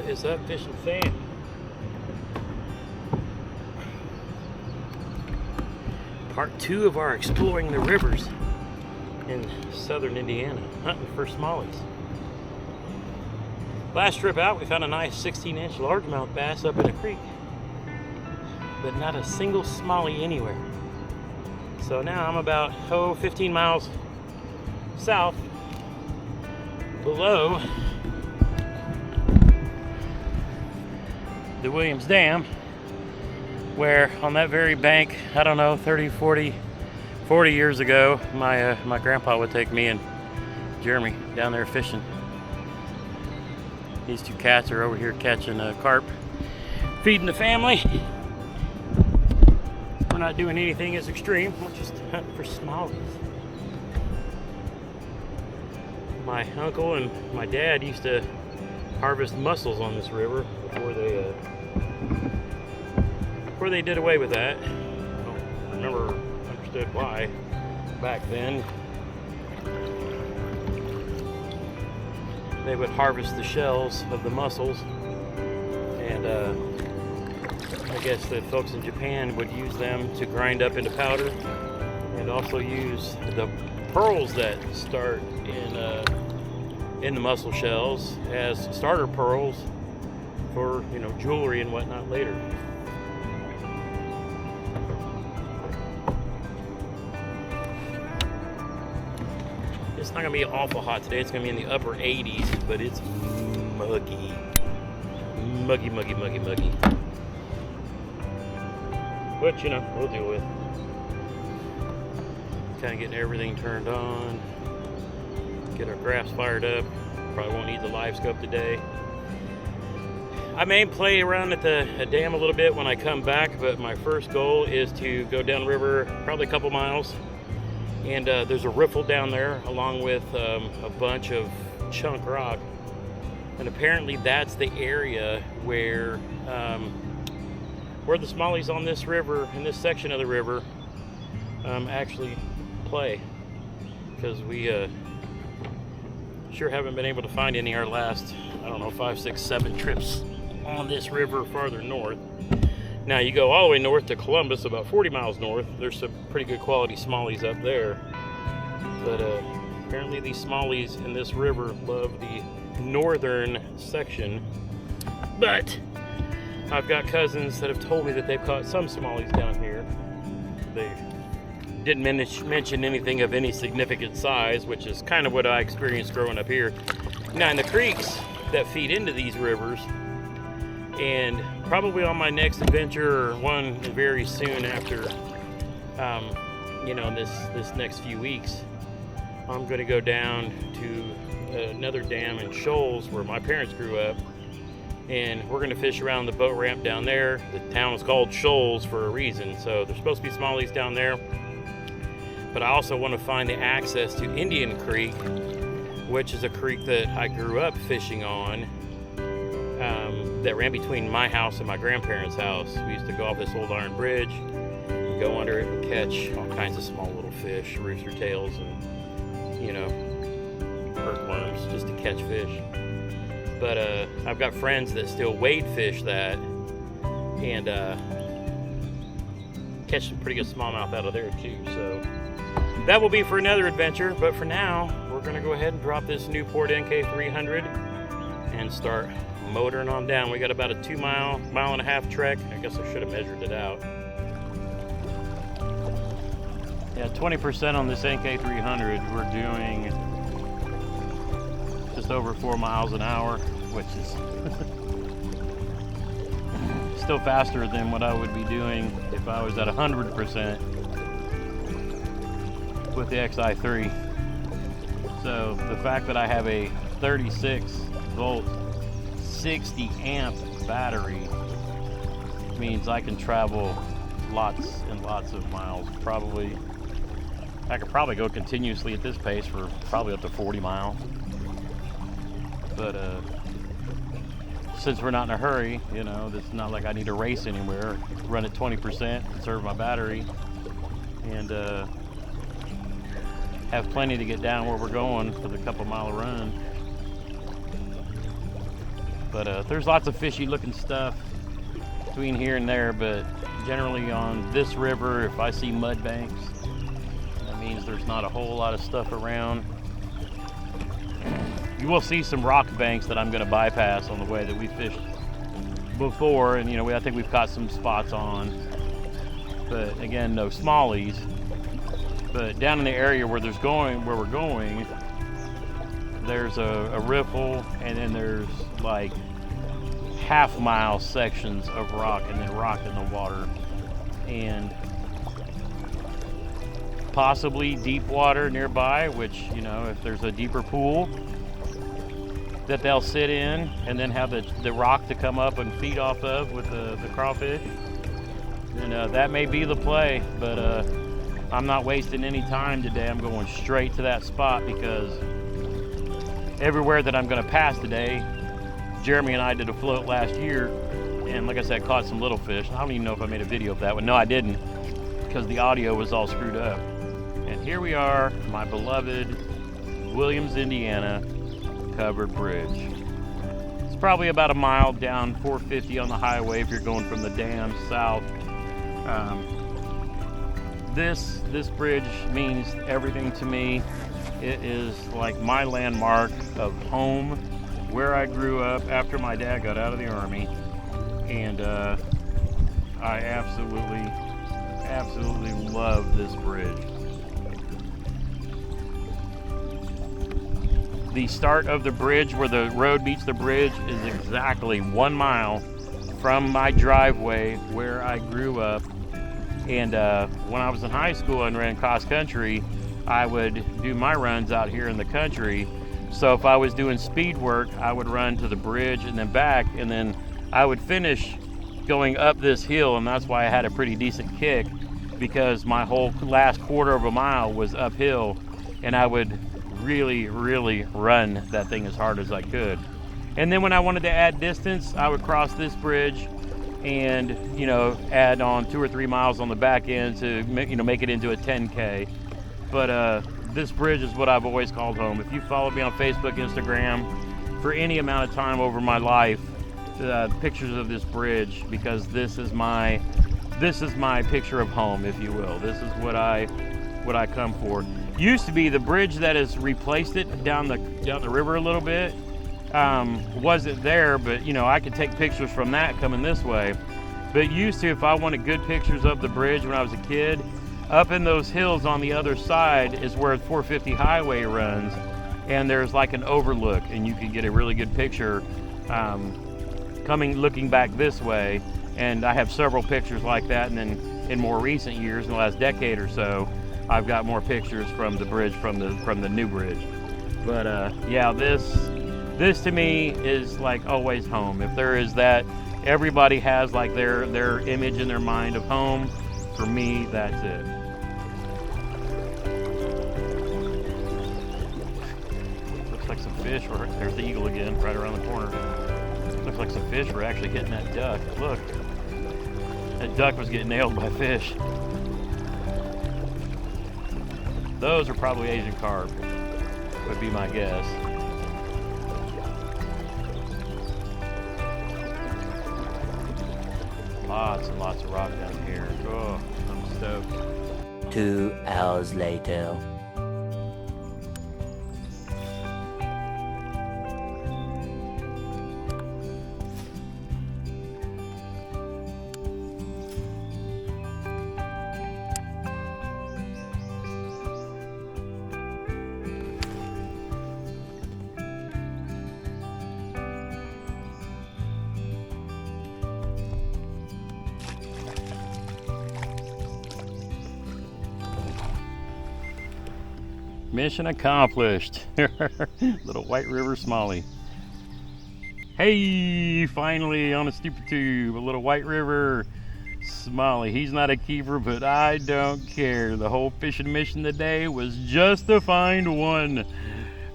What is up, fishing fam? Part 2 of our exploring the rivers in southern Indiana, hunting for smallies. Last trip out, we found a nice 16-inch largemouth bass up in a creek, but not a single smallie anywhere. So now I'm about 15 miles south below the Williams Dam, where on that very bank, I don't know, 30, 40 years ago, my grandpa would take me and Jeremy down there fishing. These two cats are over here catching carp, feeding the family. We're not doing anything as extreme, we're just hunting for smallies. My uncle and my dad used to harvest mussels on this river before they did away with that. I don't understood why back then. They would harvest the shells of the mussels, and I guess that folks in Japan would use them to grind up into powder, and also use the pearls that start in the mussel shells as starter pearls for, you know, jewelry and whatnot later. It's not gonna be awful hot today. It's gonna be in the upper 80s, but it's muggy. Muggy. But, you know, we'll deal with it. Kind of getting everything turned on. Get our graphs fired up. Probably won't need the live scope today. I may play around at the dam a little bit when I come back, but my first goal is to go downriver probably a couple miles. And there's a riffle down there along with a bunch of chunk rock. And apparently that's the area where the smallies on this river, in this section of the river, actually play. Because we sure haven't been able to find any our last, I don't know, 5, 6, 7 trips on this river farther north. Now you go all the way north to Columbus, about 40 miles north, there's some pretty good quality smallies up there. But apparently these smallies in this river love the northern section. But I've got cousins that have told me that they've caught some smallies down here. They didn't mention anything of any significant size, which is kind of what I experienced growing up here. Now in the creeks that feed into these rivers, and probably on my next adventure, or one very soon after, you know, this next few weeks, I'm going to go down to another dam in Shoals where my parents grew up, and we're going to fish around the boat ramp down there. The town is called Shoals for a reason, so there's supposed to be smallies down there. But I also want to find the access to Indian Creek, which is a creek that I grew up fishing on, that ran between my house and my grandparents' house. We used to go off this old iron bridge, go under it and catch all kinds of small little fish, rooster tails, and, you know, earthworms, just to catch fish. But I've got friends that still wade fish that, and catch some pretty good smallmouth out of there too. So that will be for another adventure, but for now, we're gonna go ahead and drop this Newport NK300 and start motoring on down. We got about a 2 mile and a half trek. I guess I should have measured it out. Yeah, 20% on this NK300. We're doing just over 4 miles an hour, which is still faster than what I would be doing if I was at 100% with the XI3. So the fact that I have a 36 volt 60 amp battery means I can travel lots and lots of miles. I could probably go continuously at this pace for probably up to 40 miles. But since we're not in a hurry, you know, it's not like I need to race anywhere. Run at 20%, conserve my battery, and have plenty to get down where we're going for the couple mile run. But there's lots of fishy looking stuff between here and there, but generally on this river, if I see mud banks, that means there's not a whole lot of stuff around. You will see some rock banks that I'm going to bypass on the way that we fished before, and I think we've caught some spots on, but again, no smallies. But down in the area where we're going, there's a riffle, and then there's like half-mile sections of rock, and then rock in the water, and possibly deep water nearby, which, if there's a deeper pool that they'll sit in and then have the rock to come up and feed off of with the crawfish, and that may be the play. But I'm not wasting any time today. I'm going straight to that spot, because everywhere that I'm going to pass today, Jeremy and I did a float last year, and like I said, caught some little fish. I don't even know if I made a video of that one. No, I didn't, because the audio was all screwed up. And here we are, my beloved Williams, Indiana covered bridge. It's probably about a mile down 450 on the highway if you're going from the dam south. This bridge means everything to me. It is like my landmark of home, where I grew up after my dad got out of the Army, and I absolutely love this bridge. The start of the bridge, where the road meets the bridge, is exactly 1 mile from my driveway where I grew up. And when I was in high school and ran cross country, I would do my runs out here in the country. So if I was doing speed work, I would run to the bridge and then back, and then I would finish going up this hill, and that's why I had a pretty decent kick, because my whole last quarter of a mile was uphill, and I would really run that thing as hard as I could. And then when I wanted to add distance, I would cross this bridge and add on 2 or 3 miles on the back end to make it into a 10K. But this bridge is what I've always called home. If you follow me on Facebook, Instagram, for any amount of time over my life, pictures of this bridge, because this is my picture of home, if you will. This is what I come for. Used to be the bridge that has replaced it down the river a little bit. Wasn't there, but I could take pictures from that coming this way. But used to, if I wanted good pictures of the bridge when I was a kid, up in those hills on the other side is where 450 highway runs, and there's like an overlook, and you can get a really good picture looking back this way. And I have several pictures like that, and then in more recent years, in the last decade or so, I've got more pictures from the bridge, from the new bridge. But yeah, this to me is like always home. If there is that, everybody has like their image in their mind of home. For me, that's it. Looks like some fish. There's the eagle again, right around the corner. Looks like some fish were actually hitting that duck. Look, that duck was getting nailed by fish. Those are probably Asian carp, would be my guess. Lots and lots of rock down here. Oh, I'm stoked. 2 hours later. Mission accomplished. Little White River Smallie. Hey, finally on a stupid tube, a little White River Smallie. He's not a keeper, but I don't care. The whole fishing mission today was just to find one.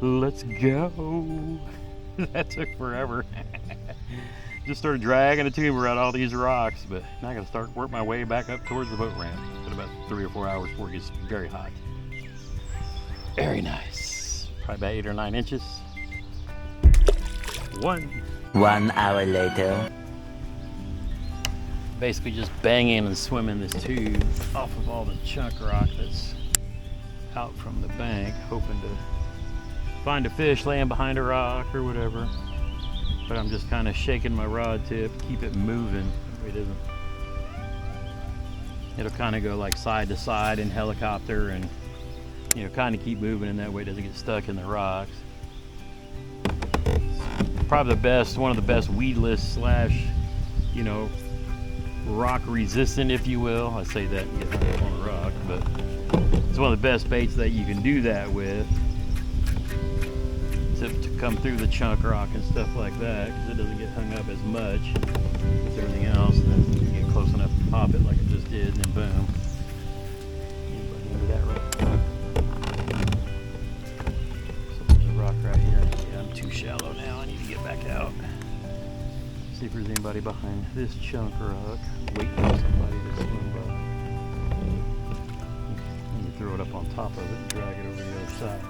Let's go. That took forever. Just started dragging a tube around all these rocks, but now I gotta start work my way back up towards the boat ramp. It's about 3 or 4 hours before it gets very hot. Very nice. Probably about 8 or 9 inches. One. 1 hour later. Basically just banging and swimming this tube off of all the chunk rock that's out from the bank, hoping to find a fish laying behind a rock or whatever. But I'm just kind of shaking my rod tip, keep it moving. It'll kind of go like side to side in helicopter, and you know, kind of keep moving, and that way it doesn't get stuck in the rocks. Probably the best, one of the best weedless slash, you know, rock resistant, if you will. I say that and get hung up on a rock, but it's one of the best baits that you can do that with, to come through the chunk rock and stuff like that, because it doesn't get hung up as much as everything else. And then you get close enough to pop it like it just did, and then boom. Anybody that rock? So there's a rock right here. Yeah, I'm too shallow now. I need to get back out. See if there's anybody behind this chunk rock waiting for somebody to swim by. Let me throw it up on top of it and drag it over the other side.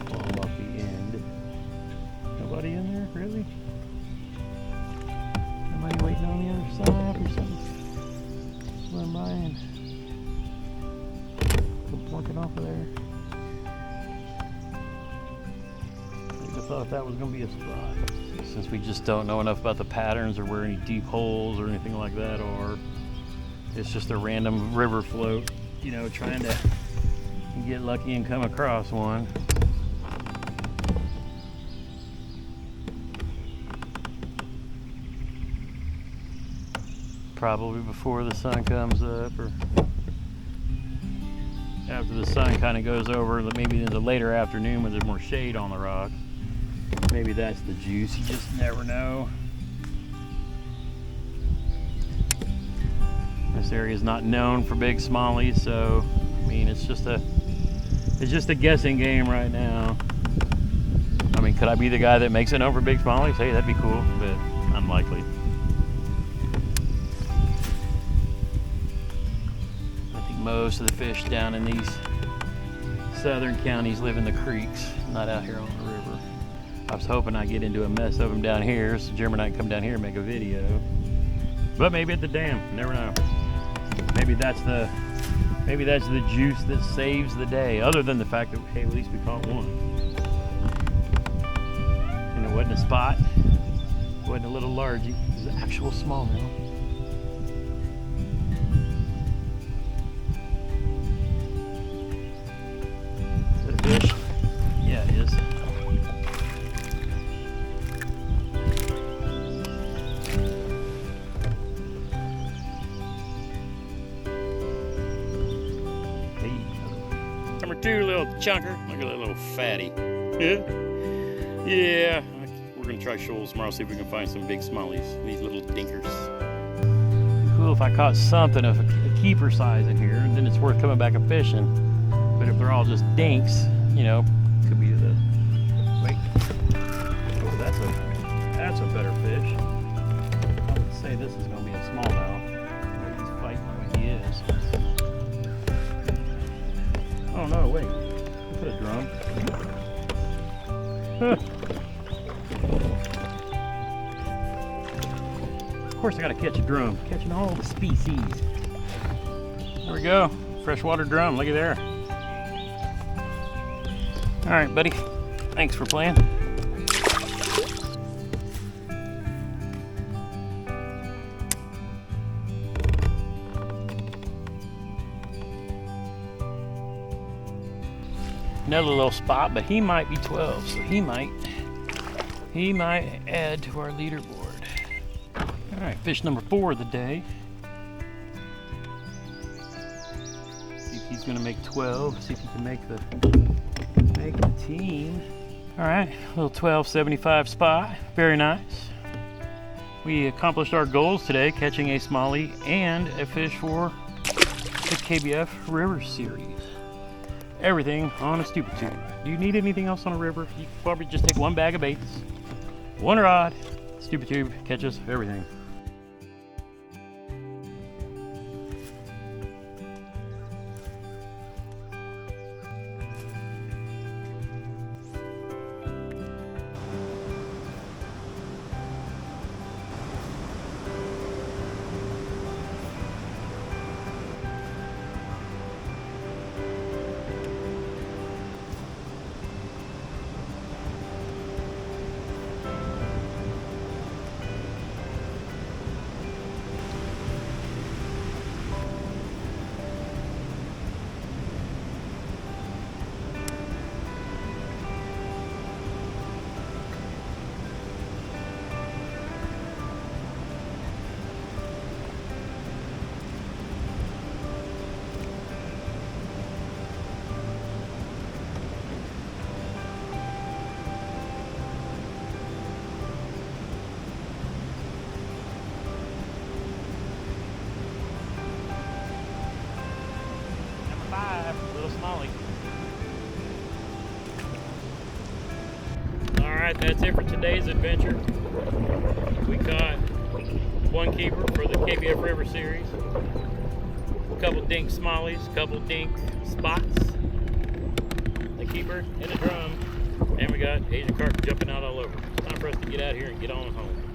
Fall off the end. Nobody in there, really? Somebody waiting on the other side or something? Swim by and come plunking off of there. I thought that was going to be a spot. Since we just don't know enough about the patterns or where any deep holes or anything like that are, it's just a random river float, you know, trying to get lucky and come across one. Probably before the sun comes up, or after the sun kind of goes over, maybe in the later afternoon when there's more shade on the rocks. Maybe that's the juice, you just never know. This area is not known for big smallies, so I mean it's just a guessing game right now. I mean, could I be the guy that makes it known for big smallies? Hey, that'd be cool, but unlikely. I think most of the fish down in these southern counties live in the creeks, not out here on the river. I was hoping I'd get into a mess of them down here, so Jeremy and I can come down here and make a video. But maybe at the dam, never know. Maybe that's the juice that saves the day. Other than the fact that, hey, at least we caught one. And it wasn't a spot, it wasn't a little largie, it was an actual smallmouth. Is that a fish? Yeah, it is. Number two, little chunker. Look at that little fatty. Yeah. We're gonna try shoals tomorrow, see if we can find some big smallies. These little dinkers. Cool if I caught something of a keeper size in here, then it's worth coming back and fishing. But if they're all just dinks, you know, could be the. Wait. Oh, that's a better fish. I would say this is gonna be a smallmouth. He's fighting like he is. Oh no, wait. Put a drum. Of course I gotta catch a drum. Catching all the species. There we go. Freshwater drum, looky there. Alright, buddy. Thanks for playing. Another little spot, but he might be 12, so he might add to our leaderboard. All right, fish number 4 of the day. See if he's gonna make 12. See if he can make the team. All right, little 1275 spot, very nice. We accomplished our goals today, catching a smallie and a fish for the KBF River Series. Everything on a stupid tube. Do you need anything else on a river? You can probably just take one bag of baits, one rod, stupid tube, catches everything. smallie. Alright, that's it for today's adventure. We caught one keeper for the KBF River series. A couple dink smallies, a couple dink spots. A keeper and a drum. And we got Asian carp jumping out all over. It's time for us to get out here and get on home.